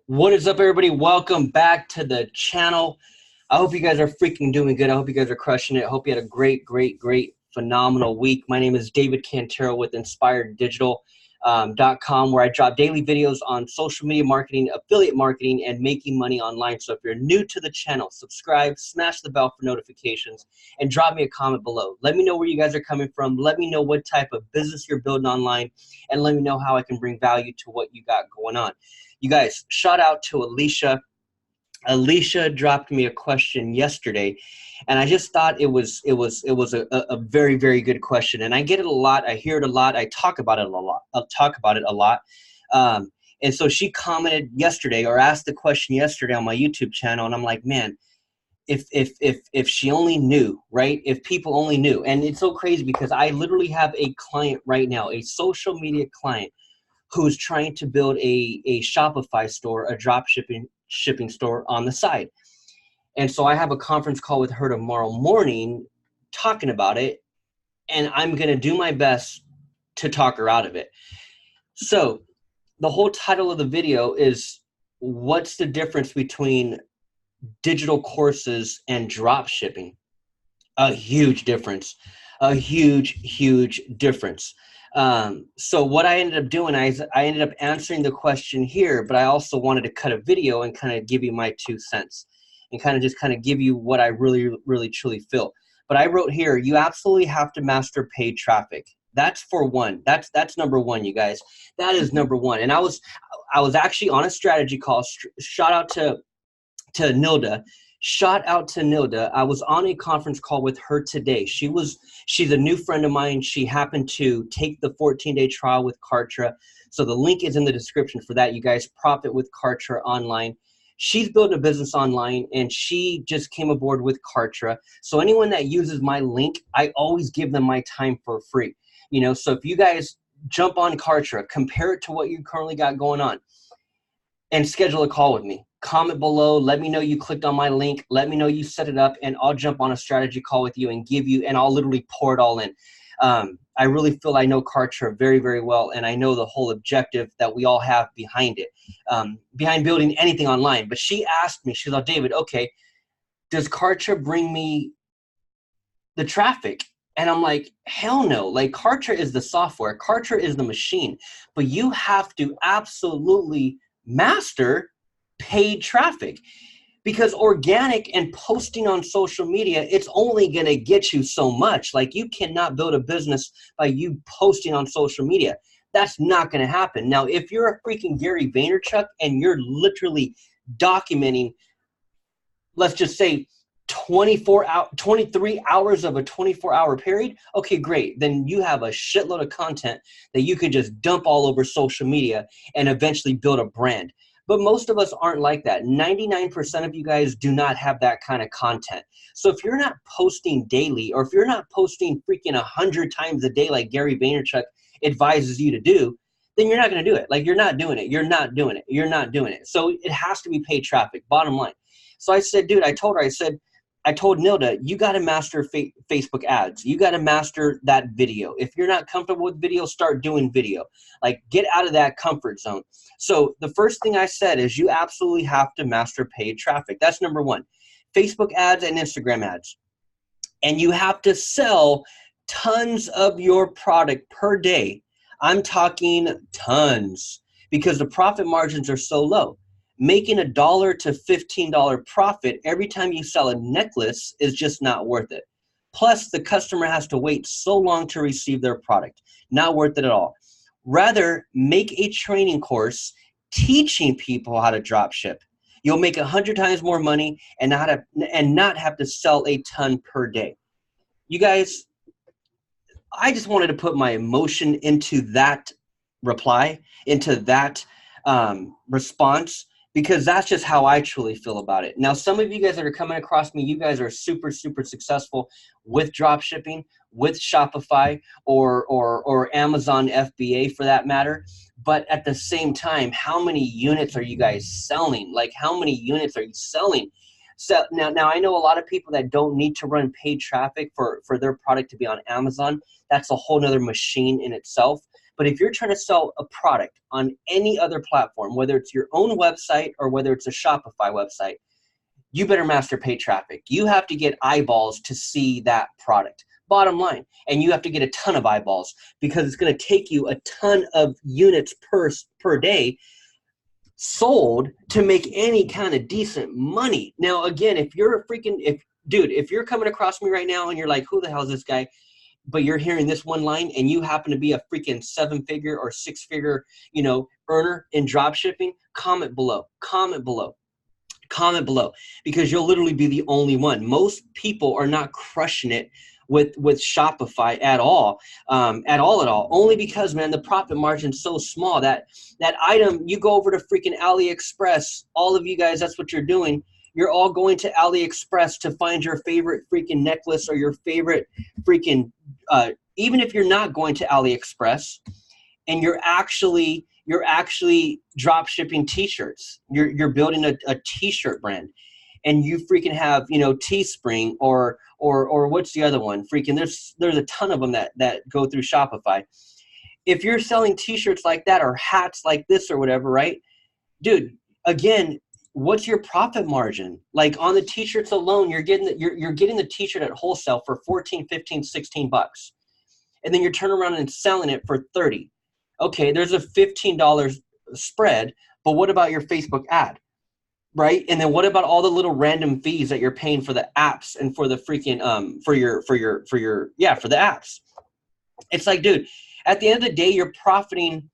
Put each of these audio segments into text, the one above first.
What is up, everybody? Welcome back to the channel. I hope you guys are freaking doing good. I hope you guys are crushing it. I hope you had a great, phenomenal week. My name is David Cantero with InspiredDigital.com, where I drop daily videos on social media marketing, affiliate marketing, and making money online. So if you're new to the channel, subscribe, smash the bell for notifications, and drop me a comment below. Let me know where you guys are coming from. Let me know what type of business you're building online, and let me know how I can bring value to what you got going on. You guys, shout out to Alicia. Alicia dropped me a question yesterday, and I just thought it was a very, very good question. And I get it a lot. I hear it a lot. I talk about it a lot. I'll talk about it a lot. And so she commented yesterday, or asked the question yesterday on my YouTube channel, and I'm like, man, if she only knew, right? If people only knew. And it's so crazy because I literally have a client right now, a social media client, who's trying to build a Shopify store, a drop shipping store on the side. And so I have a conference call with her tomorrow morning talking about it, and I'm going to do my best to talk her out of it. So the whole title of the video is, what's the difference between digital courses and drop shipping? A huge difference. A huge difference. So what I ended up doing, I ended up answering the question here, but I also wanted to cut a video and kind of give you my 2 cents and kind of give you what I really truly feel. But I wrote here, you absolutely have to master paid traffic. That's for one. That's number one, you guys. That is number one. And I was actually on a strategy call. Shout out to Nilda. Shout out to Nilda. I was on a conference call with her today. She's a new friend of mine. She happened to take the 14-day trial with Kartra. So the link is in the description for that. You guys, profit with Kartra online. She's building a business online, and she just came aboard with Kartra. So anyone that uses my link, I always give them my time for free. You know, so if you guys jump on Kartra, compare it to what you currently got going on, and schedule a call with me. Comment below, let me know you clicked on my link, let me know you set it up, and I'll jump on a strategy call with you and give you, and I'll literally pour it all in. I really feel I know Kartra very well, and I know the whole objective that we all have behind it, behind building anything online. But she asked me, she's like, David, okay, does Kartra bring me the traffic? And I'm like, hell no. Like, Kartra is the software, Kartra is the machine, but you have to absolutely master paid traffic, because organic and posting on social media, it's only going to get you so much. Like, you cannot build a business by you posting on social media. That's not going to happen. Now, if you're a freaking Gary Vaynerchuk and you're literally documenting, let's just say 23 hours of a 24-hour period, okay, great. Then you have a shitload of content that you can just dump all over social media and eventually build a brand. But most of us aren't like that. 99% of you guys do not have that kind of content. So if you're not posting daily, or if you're not posting freaking 100 times a day like Gary Vaynerchuk advises you to do, then you're not going to do it. Like, you're not doing it. You're not doing it. You're not doing it. So it has to be paid traffic, bottom line. So I said, dude, I told Nilda, you got to master Facebook ads. You got to master that video. If you're not comfortable with video, start doing video. Like, get out of that comfort zone. So the first thing I said is, you absolutely have to master paid traffic. That's number one. Facebook ads and Instagram ads. And you have to sell tons of your product per day. I'm talking tons, because the profit margins are so low. Making $1 to $15 profit every time you sell a necklace is just not worth it. Plus, the customer has to wait so long to receive their product. Not worth it at all. Rather, make a training course teaching people how to drop ship. You'll make 100 times more money and not have to sell a ton per day. You guys, I just wanted to put my emotion into that reply, into that response, because that's just how I truly feel about it. Now, some of you guys that are coming across me, you guys are super successful with drop shipping, with Shopify, or Amazon FBA for that matter. But at the same time, how many units are you guys selling? Like, how many units are you selling? So now I know a lot of people that don't need to run paid traffic for their product to be on Amazon. That's a whole nother machine in itself. But if you're trying to sell a product on any other platform, whether it's your own website or whether it's a Shopify website, you better master paid traffic. You have to get eyeballs to see that product. Bottom line. And you have to get a ton of eyeballs because it's going to take you a ton of units per day sold to make any kind of decent money. Now, again, if you're a freaking, if you're coming across me right now and you're like, who the hell is this guy? But you're hearing this one line and you happen to be a freaking 7-figure or 6-figure, earner in drop shipping, comment below, because you'll literally be the only one. Most people are not crushing it with Shopify at all, only because, man, the profit margin's so small that item, you go over to freaking AliExpress, all of you guys, that's what you're doing. You're all going to AliExpress to find your favorite freaking necklace or your favorite freaking, even if you're not going to AliExpress and you're actually drop shipping t-shirts, you're building a t-shirt brand, and you freaking have, Teespring or what's the other one? Freaking there's a ton of them that go through Shopify. If you're selling t-shirts like that or hats like this or whatever, right? Dude, again, what's your profit margin? Like on the t-shirts alone, you're getting the t-shirt at wholesale for 14, 15, 16 bucks. And then you're turning around and selling it for 30. Okay, there's a $15 spread, but what about your Facebook ad? Right? And then what about all the little random fees that you're paying for the apps and for the freaking for the apps? It's like, dude, at the end of the day, you're profiting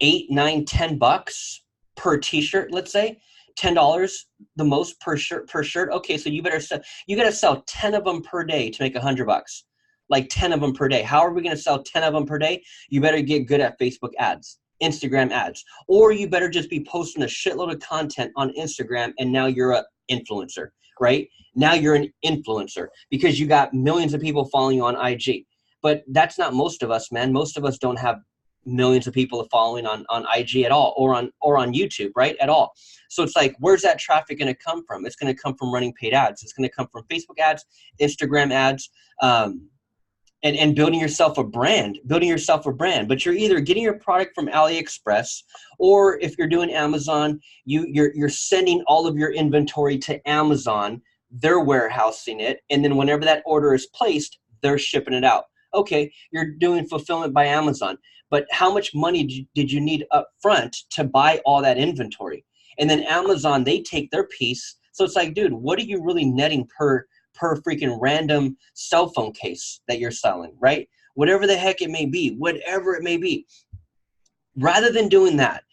8, 9, 10 bucks per t-shirt, let's say. $10 the most per shirt. Okay, so you gotta sell 10 of them per day to make $100. Like 10 of them per day. How are we gonna sell 10 of them per day? You better get good at Facebook ads, Instagram ads, or you better just be posting a shitload of content on Instagram, and now you're an influencer, right? Now you're an influencer because you got millions of people following you on IG. But that's not most of us, man. Most of us don't have millions of people following on IG at all, or on YouTube, right? At all. So it's like, where's that traffic going to come from? It's going to come from running paid ads. It's going to come from Facebook ads, Instagram ads, and building yourself a brand. But you're either getting your product from AliExpress, or if you're doing Amazon, you're sending all of your inventory to Amazon. They're warehousing it, and then whenever that order is placed, they're shipping it out. Okay, you're doing fulfillment by Amazon, but how much money did you need up front to buy all that inventory? And then Amazon, they take their piece. So it's like, dude, what are you really netting per freaking random cell phone case that you're selling, right? Whatever the heck it may be, Rather than doing that,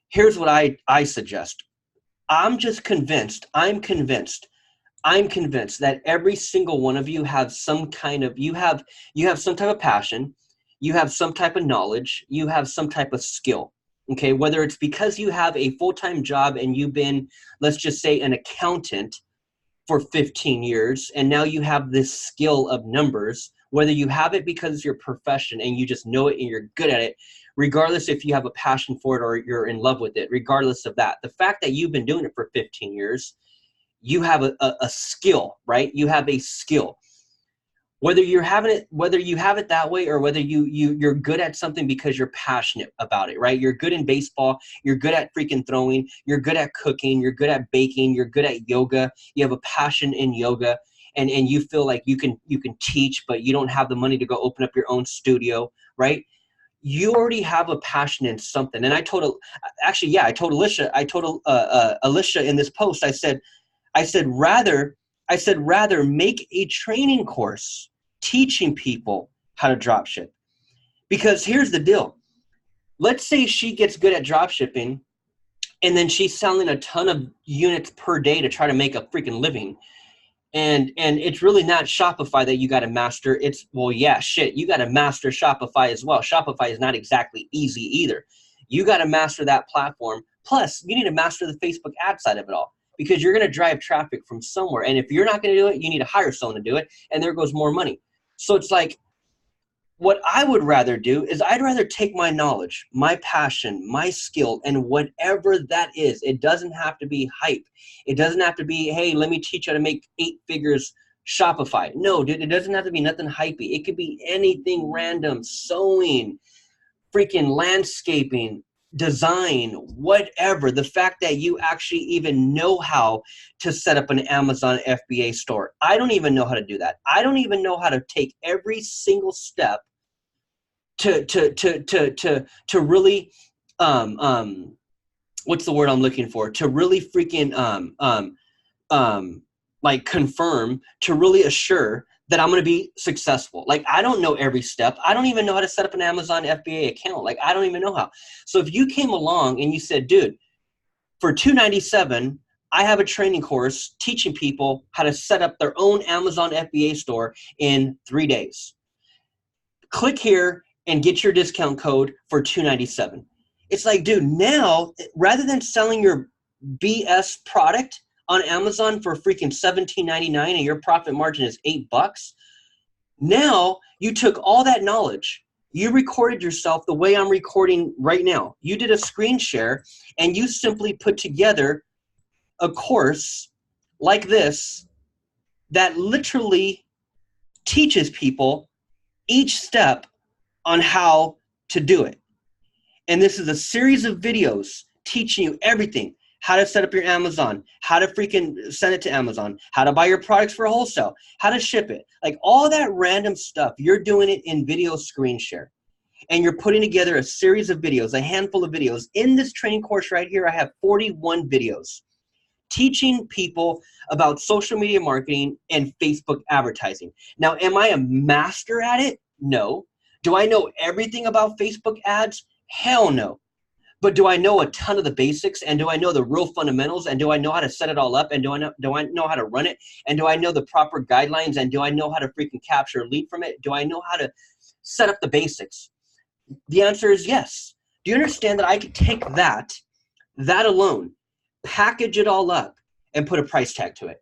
here's what I suggest. I'm convinced that every single one of you have some kind of, you have some type of passion, you have some type of knowledge, you have some type of skill. Okay, whether it's because you have a full-time job and you've been, let's just say, an accountant for 15 years, and now you have this skill of numbers, whether you have it because it's your profession and you just know it and you're good at it, regardless if you have a passion for it or you're in love with it, regardless of that, the fact that you've been doing it for 15 years, you have a skill, right? You have a skill. Whether you have it that way, or whether you're good at something because you're passionate about it, right? You're good in baseball, you're good at freaking throwing, you're good at cooking, you're good at baking, you're good at yoga, you have a passion in yoga, and you feel like you can teach, but you don't have the money to go open up your own studio, right? You already have a passion in something. And I told Alicia in this post, I said rather make a training course teaching people how to drop ship. Because here's the deal. Let's say she gets good at drop shipping and then she's selling a ton of units per day to try to make a freaking living. And it's really not Shopify that you got to master. It's, well, yeah, shit, you got to master Shopify as well. Shopify is not exactly easy either. You got to master that platform. Plus, you need to master the Facebook ad side of it all, because you're going to drive traffic from somewhere. And if you're not going to do it, you need to hire someone to do it. And there goes more money. So it's like, what I would rather do is I'd rather take my knowledge, my passion, my skill, and whatever that is. It doesn't have to be hype. It doesn't have to be, hey, let me teach you how to make 8 figures Shopify. No, dude, it doesn't have to be nothing hypey. It could be anything random, sewing, freaking landscaping, design, whatever, the fact that you actually even know how to set up an Amazon FBA store. I don't even know how to do that. I don't even know how to take every single step to really what's the word I'm looking for? To really freaking like confirm, to really assure that I'm going to be successful. Like, I don't know every step. I don't even know how to set up an Amazon FBA account. Like, I don't even know how. So if you came along and you said, dude, for $297, I have a training course teaching people how to set up their own Amazon FBA store in 3 days. Click here and get your discount code for $297. It's like, dude, now, rather than selling your BS product on Amazon for freaking $17.99 and your profit margin is $8, now you took all that knowledge, you recorded yourself the way I'm recording right now. You did a screen share and you simply put together a course like this that literally teaches people each step on how to do it. And this is a series of videos teaching you everything: how to set up your Amazon, how to freaking send it to Amazon, how to buy your products for wholesale, how to ship it. Like, all that random stuff, you're doing it in video screen share. And you're putting together a series of videos, a handful of videos. In this training course right here, I have 41 videos teaching people about social media marketing and Facebook advertising. Now, am I a master at it? No. Do I know everything about Facebook ads? Hell no. But do I know a ton of the basics, and do I know the real fundamentals, and do I know how to set it all up, and do I know how to run it, and do I know the proper guidelines, and do I know how to freaking capture a lead from it? Do I know how to set up the basics? The answer is yes. Do you understand that I could take that alone, package it all up, and put a price tag to it?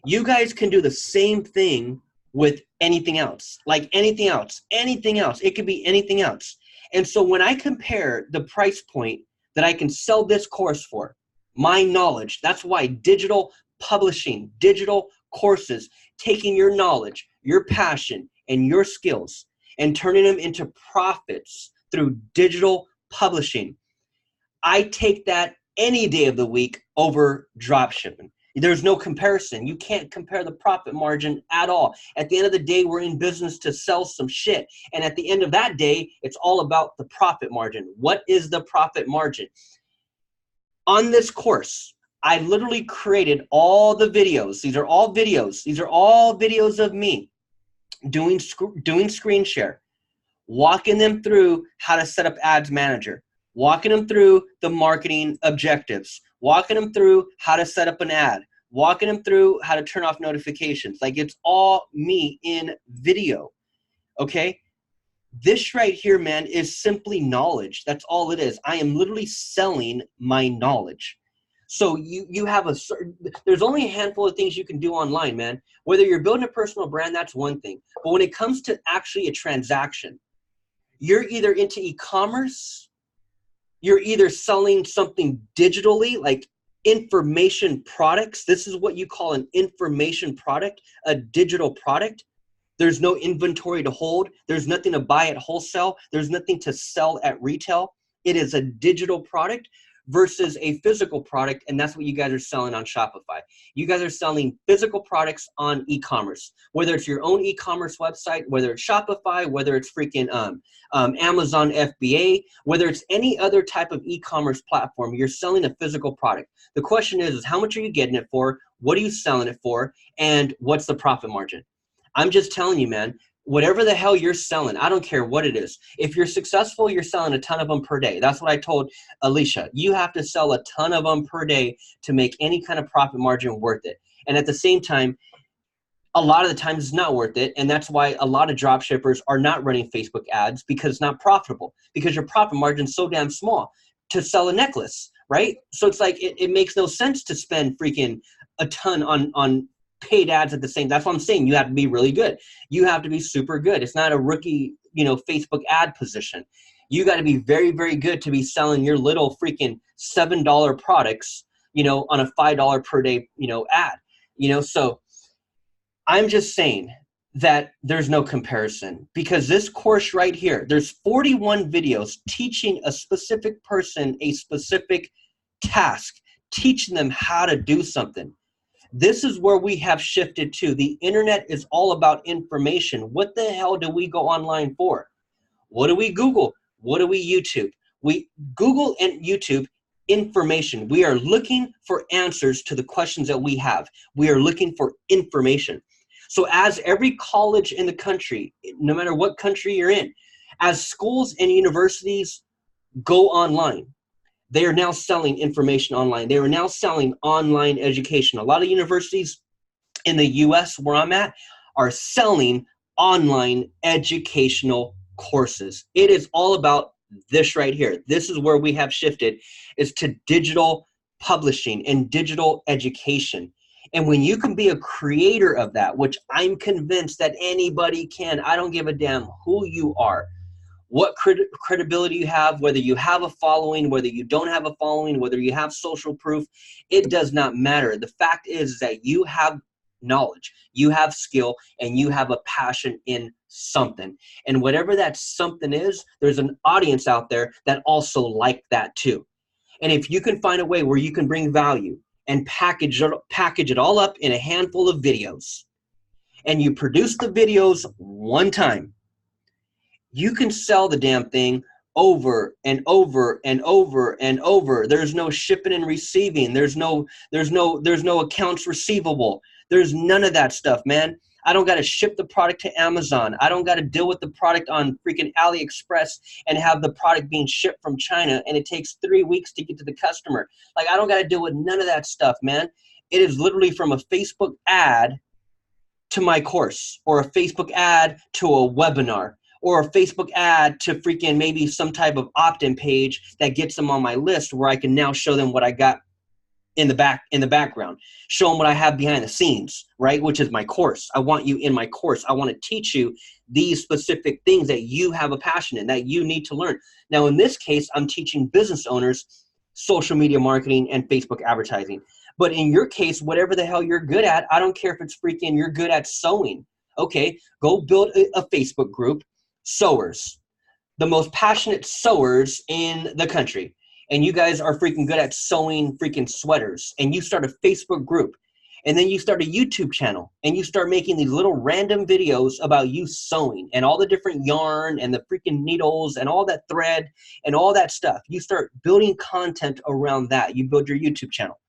You guys can do the same thing with anything else, like anything else. It could be anything else. And so when I compare the price point that I can sell this course for, my knowledge, that's why digital publishing, digital courses, taking your knowledge, your passion, and your skills and turning them into profits through digital publishing, I take that any day of the week over dropshipping. There's no comparison. You can't compare the profit margin at all. At the end of the day, we're in business to sell some shit. And at the end of that day, it's all about the profit margin. What is the profit margin? On this course, I literally created all the videos. These are all videos. These are all videos of me doing screen share, walking them through how to set up Ads Manager, walking them through the marketing objectives, walking them through how to set up an ad, walking them through how to turn off notifications. Like, it's all me in video, okay? This right here, man, is simply knowledge. That's all it is. I am literally selling my knowledge. So you have a certain, there's only a handful of things you can do online, man. Whether you're building a personal brand, that's one thing. But when it comes to actually a transaction, you're either into e-commerce, you're either selling something digitally, like information products. This is what you call an information product, a digital product. There's no inventory to hold. There's nothing to buy at wholesale. There's nothing to sell at retail. It is a digital product versus a physical product, and that's what you guys are selling on Shopify. You guys are selling physical products on e-commerce, whether it's your own e-commerce website, whether it's Shopify, whether it's freaking Amazon FBA, whether it's any other type of e-commerce platform, you're selling a physical product. The question is how much are you getting it for? What are you selling it for? And what's the profit margin? I'm just telling you, man, whatever the hell you're selling, I don't care what it is. If you're successful, you're selling a ton of them per day. That's what I told Alicia. You have to sell a ton of them per day to make any kind of profit margin worth it. And at the same time, a lot of the times it's not worth it. And that's why a lot of drop shippers are not running Facebook ads, because it's not profitable, because your profit margin is so damn small to sell a necklace, right? So it's like, it makes no sense to spend freaking a ton on paid ads at the same. That's what I'm saying. You have to be really good. You have to be super good. It's not a rookie, Facebook ad position. You got to be very, very good to be selling your little freaking $7 products, on a $5 per day, ad, so I'm just saying, that there's no comparison, because this course right here, there's 41 videos teaching a specific person a specific task, teaching them how to do something. This is where we have shifted to. The internet is all about information. What the hell do we go online for? What do we Google? What do we YouTube? We Google and YouTube information. We are looking for answers to the questions that we have. We are looking for information. So as every college in the country, no matter what country you're in, as schools and universities go online, they are now selling information online. They are now selling online education. A lot of universities in the US where I'm at are selling online educational courses. It is all about this right here. This is where we have shifted, is to digital publishing and digital education. And when you can be a creator of that, which I'm convinced that anybody can, I don't give a damn who you are, what credibility you have, whether you have a following, whether you don't have a following, whether you have social proof, it does not matter. The fact is that you have knowledge, you have skill, and you have a passion in something. And whatever that something is, there's an audience out there that also like that too. And if you can find a way where you can bring value and package it all up in a handful of videos, and you produce the videos one time, you can sell the damn thing over and over and over and over. There's no shipping and receiving. There's no accounts receivable. There's none of that stuff, man. I don't got to ship the product to Amazon. I don't got to deal with the product on freaking AliExpress and have the product being shipped from China and it takes 3 weeks to get to the customer. Like, I don't got to deal with none of that stuff, man. It is literally from a Facebook ad to my course, or a Facebook ad to a webinar, or a Facebook ad to freaking maybe some type of opt-in page that gets them on my list, where I can now show them what I got in the background, show them what I have behind the scenes, right? Which is my course. I want you in my course. I want to teach you these specific things that you have a passion in, that you need to learn. Now, in this case, I'm teaching business owners social media marketing and Facebook advertising. But in your case, whatever the hell you're good at, I don't care if it's freaking you're good at sewing. Okay, go build a Facebook group, sewers, the most passionate sewers in the country. And you guys are freaking good at sewing freaking sweaters. And you start a Facebook group. And then you start a YouTube channel. And you start making these little random videos about you sewing and all the different yarn and the freaking needles and all that thread and all that stuff. You start building content around that. You build your YouTube channel.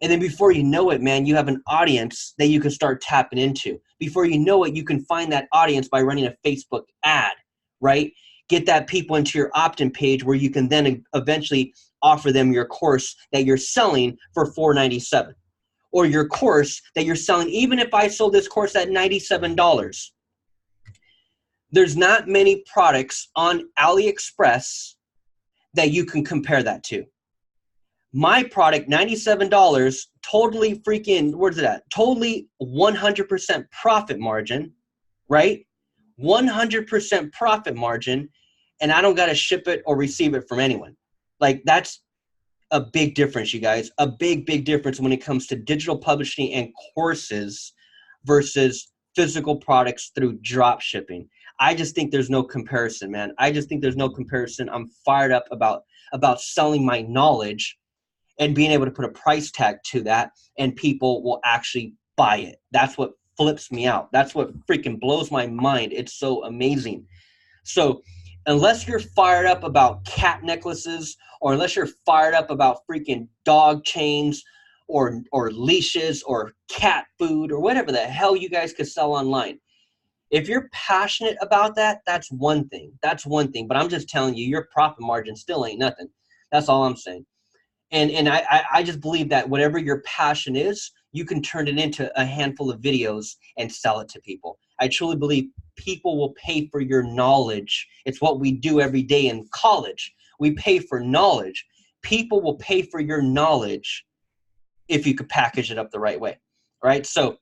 And then before you know it, man, you have an audience that you can start tapping into. Before you know it, you can find that audience by running a Facebook ad, right? Get that people into your opt-in page where you can then eventually offer them your course that you're selling for $4.97, or your course that you're selling. Even if I sold this course at $97, there's not many products on AliExpress that you can compare that to. My product, $97, totally freaking, where's it at? Totally 100% profit margin, right? 100% profit margin, and I don't got to ship it or receive it from anyone. Like, that's a big difference, you guys. A big, big difference when it comes to digital publishing and courses versus physical products through drop shipping. I just think there's no comparison, man. I just think there's no comparison. I'm fired up about selling my knowledge and being able to put a price tag to that, and people will actually buy it. That's what flips me out. That's what freaking blows my mind. It's so amazing. So unless you're fired up about cat necklaces, or unless you're fired up about freaking dog chains or leashes or cat food or whatever the hell you guys could sell online, if you're passionate about that, that's one thing. That's one thing. But I'm just telling you, your profit margin still ain't nothing. That's all I'm saying. And I just believe that whatever your passion is, you can turn it into a handful of videos and sell it to people. I truly believe people will pay for your knowledge. It's what we do every day in college. We pay for knowledge. People will pay for your knowledge if you could package it up the right way, right? So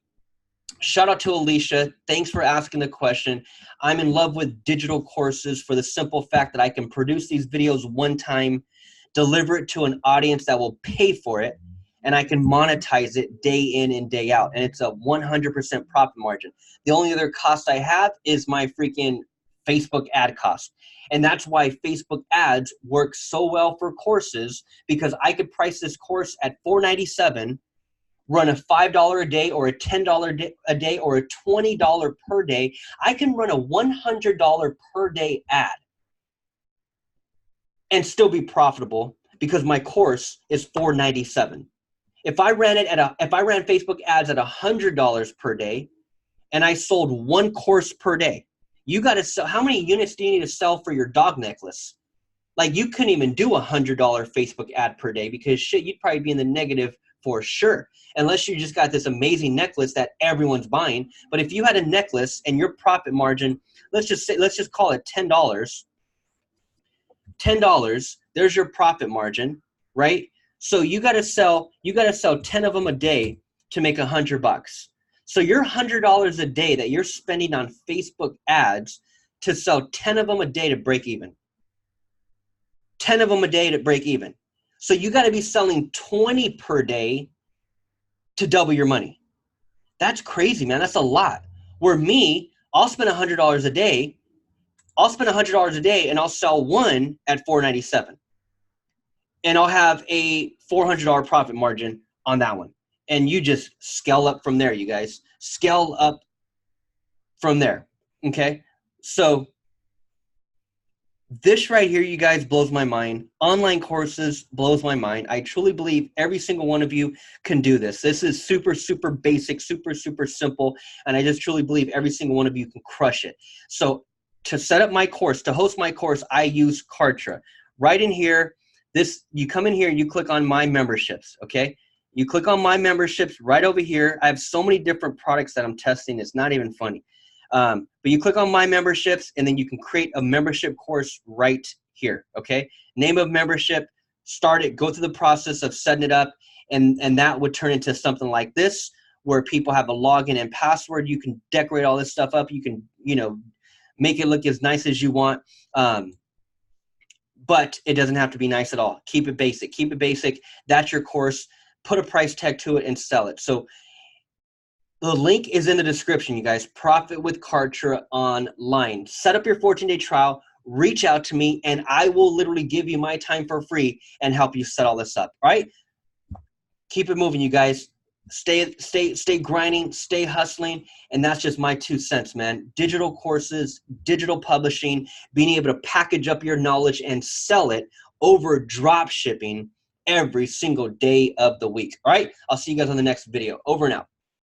shout out to Alicia. Thanks for asking the question. I'm in love with digital courses for the simple fact that I can produce these videos one time, deliver it to an audience that will pay for it, and I can monetize it day in and day out. And it's a 100% profit margin. The only other cost I have is my freaking Facebook ad cost. And that's why Facebook ads work so well for courses, because I could price this course at $4.97, run a $5 a day or a $10 a day or a $20 per day. I can run a $100 per day ad and still be profitable because my course is $4.97. If I ran Facebook ads at $100 per day and I sold one course per day, you got to sell. How many units do you need to sell for your dog necklace? Like, you couldn't even do $100 Facebook ad per day, because shit, you'd probably be in the negative for sure, unless you just got this amazing necklace that everyone's buying. But if you had a necklace and your profit margin, let's just call it $10. $10, there's your profit margin, right? So you got to sell 10 of them a day to make $100. So your $100 a day that you're spending on Facebook ads to sell 10 of them a day to break even. 10 of them a day to break even. So you got to be selling 20 per day to double your money. That's crazy, man. That's a lot. Where me, I'll spend $100 a day. I'll spend $100 a day and I'll sell one at $4.97. And I'll have a $400 profit margin on that one. And you just scale up from there, you guys. Scale up from there, okay? So this right here, you guys, blows my mind. Online courses blows my mind. I truly believe every single one of you can do this. This is super, super basic, super, super simple. And I just truly believe every single one of you can crush it. So to set up my course, to host my course, I use Kartra. Right in here, you come in here and you click on my memberships, okay? You click on my memberships right over here. I have so many different products that I'm testing. It's not even funny. But you click on my memberships and then you can create a membership course right here, okay? Name of membership, start it, go through the process of setting it up, and that would turn into something like this, where people have a login and password. You can decorate all this stuff up. You can, make it look as nice as you want. But it doesn't have to be nice at all. Keep it basic. Keep it basic. That's your course. Put a price tag to it and sell it. So the link is in the description, you guys. Profit with Kartra online. Set up your 14-day trial. Reach out to me, and I will literally give you my time for free and help you set all this up. All right? Keep it moving, you guys. Stay grinding, stay hustling, and that's just my 2 cents, man. Digital courses, digital publishing, being able to package up your knowledge and sell it over drop shipping every single day of the week. All right? I'll see you guys on the next video. Over and out.